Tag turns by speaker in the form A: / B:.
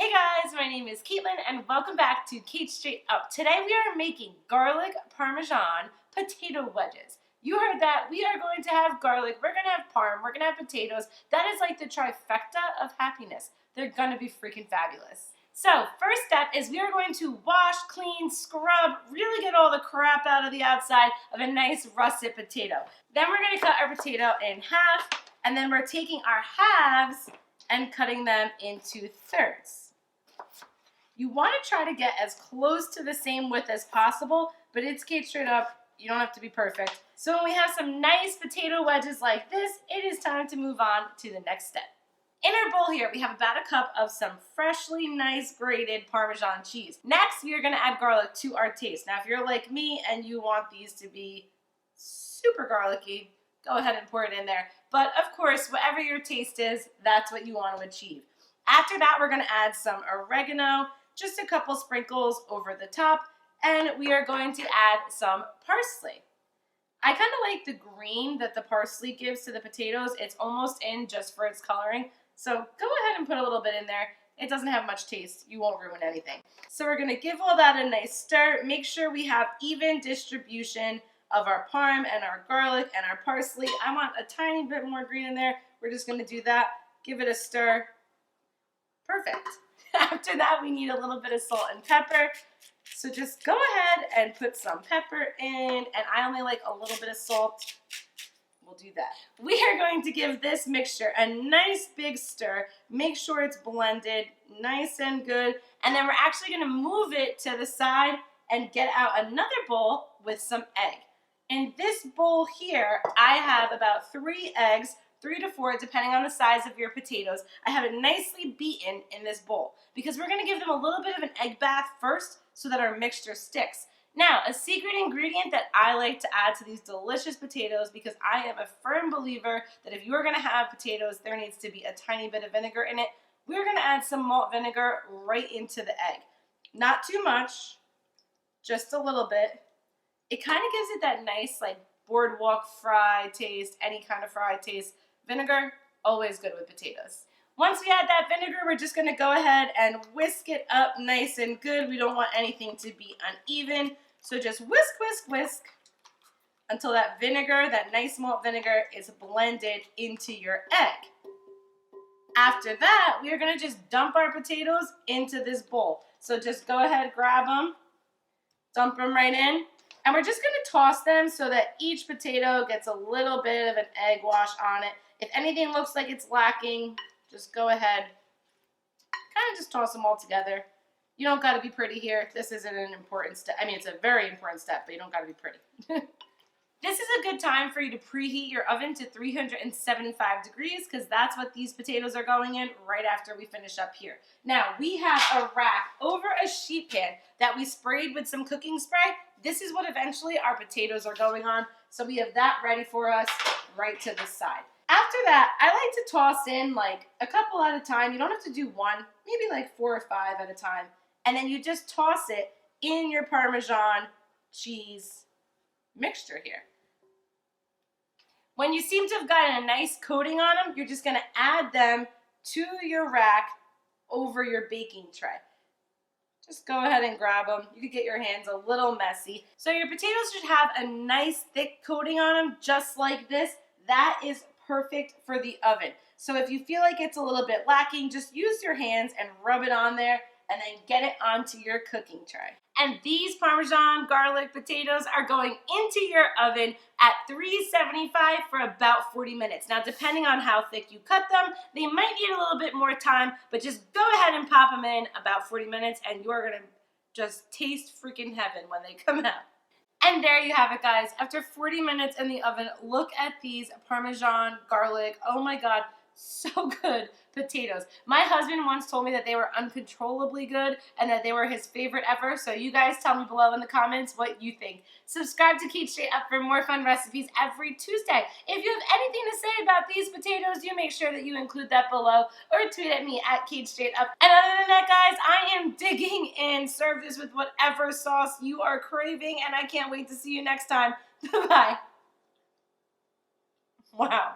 A: Hey guys, my name is Caitlin and welcome back to Cait Straight Up. Today we are making garlic parmesan potato wedges. You heard that. We are going to have garlic, we're going to have parm, we're going to have potatoes. That is like the trifecta of happiness. They're going to be freaking fabulous. So first step is we are going to wash, clean, scrub, really get all the crap out of the outside of a nice russet potato. Then we're going to cut our potato in half, and then we're taking our halves and cutting them into thirds. You want to try to get as close to the same width as possible, but it's Cait Straight Up. You don't have to be perfect. So when we have some nice potato wedges like this, it is time to move on to the next step. In our bowl here, we have about a cup of some freshly nice grated Parmesan cheese. Next, we are going to add garlic to our taste. Now, if you're like me and you want these to be super garlicky, go ahead and pour it in there. But of course, whatever your taste is, that's what you want to achieve. After that, we're going to add some oregano, just a couple sprinkles over the top, and we are going to add some parsley. I kind of like the green that the parsley gives to the potatoes. It's almost in just for its coloring. So go ahead and put a little bit in there. It doesn't have much taste. You won't ruin anything. So we're going to give all that a nice stir. Make sure we have even distribution of our parm and our garlic and our parsley. I want a tiny bit more green in there. We're just going to do that. Give it a stir. Perfect. After that, we need a little bit of salt and pepper. So just go ahead and put some pepper in, and I only like a little bit of salt. We'll do that. We are going to give this mixture a nice big stir. Make sure it's blended nice and good, and then we're actually going to move it to the side and get out another bowl with some egg. In this bowl here, I have about 3 eggs, 3 to 4, depending on the size of your potatoes. I have it nicely beaten in this bowl because we're going to give them a little bit of an egg bath first so that our mixture sticks. Now, a secret ingredient that I like to add to these delicious potatoes, because I am a firm believer that if you are going to have potatoes, there needs to be a tiny bit of vinegar in it. We're going to add some malt vinegar right into the egg. Not too much, just a little bit. It kind of gives it that nice like boardwalk fry taste, any kind of fry taste. Vinegar, always good with potatoes. Once we add that vinegar, we're just going to go ahead and whisk it up nice and good. We don't want anything to be uneven. So just whisk, whisk, whisk until that vinegar, that nice malt vinegar, is blended into your egg. After that, we are going to just dump our potatoes into this bowl. So just go ahead, grab them, dump them right in. And we're just going to toss them so that each potato gets a little bit of an egg wash on it. If anything looks like it's lacking, just go ahead, kind of just toss them all together. You don't got to be pretty here. This isn't an important step. I mean, it's a very important step, but you don't got to be pretty. This is a good time for you to preheat your oven to 375 degrees because that's what these potatoes are going in right after we finish up here. Now, we have a rack over a sheet pan that we sprayed with some cooking spray. This is what eventually our potatoes are going on. So we have that ready for us right to the side. After that, I like to toss in like a couple at a time. You don't have to do one, maybe like 4 or 5 at a time. And then you just toss it in your Parmesan cheese mixture here. When you seem to have gotten a nice coating on them, you're just going to add them to your rack over your baking tray. Just go ahead and grab them. You could get your hands a little messy. So your potatoes should have a nice thick coating on them, just like this. That is perfect for the oven. So if you feel like it's a little bit lacking, just use your hands and rub it on there and then get it onto your cooking tray. And these Parmesan garlic potatoes are going into your oven at 375 for about 40 minutes. Now, depending on how thick you cut them, they might need a little bit more time, but just go ahead and pop them in about 40 minutes and you're gonna just taste freaking heaven when they come out. And there you have it, guys. After 40 minutes in the oven, look at these Parmesan garlic. Oh my God, so good potatoes. My husband once told me that they were uncontrollably good and that they were his favorite ever. So you guys tell me below in the comments what you think. Subscribe to Cait Straight Up for more fun recipes every Tuesday. If you have anything to say about these potatoes, you make sure that you include that below or tweet at me at Cait Straight Up. And other than that, guys, I am digging in. Serve this with whatever sauce you are craving, and I can't wait to see you next time. Bye. Wow.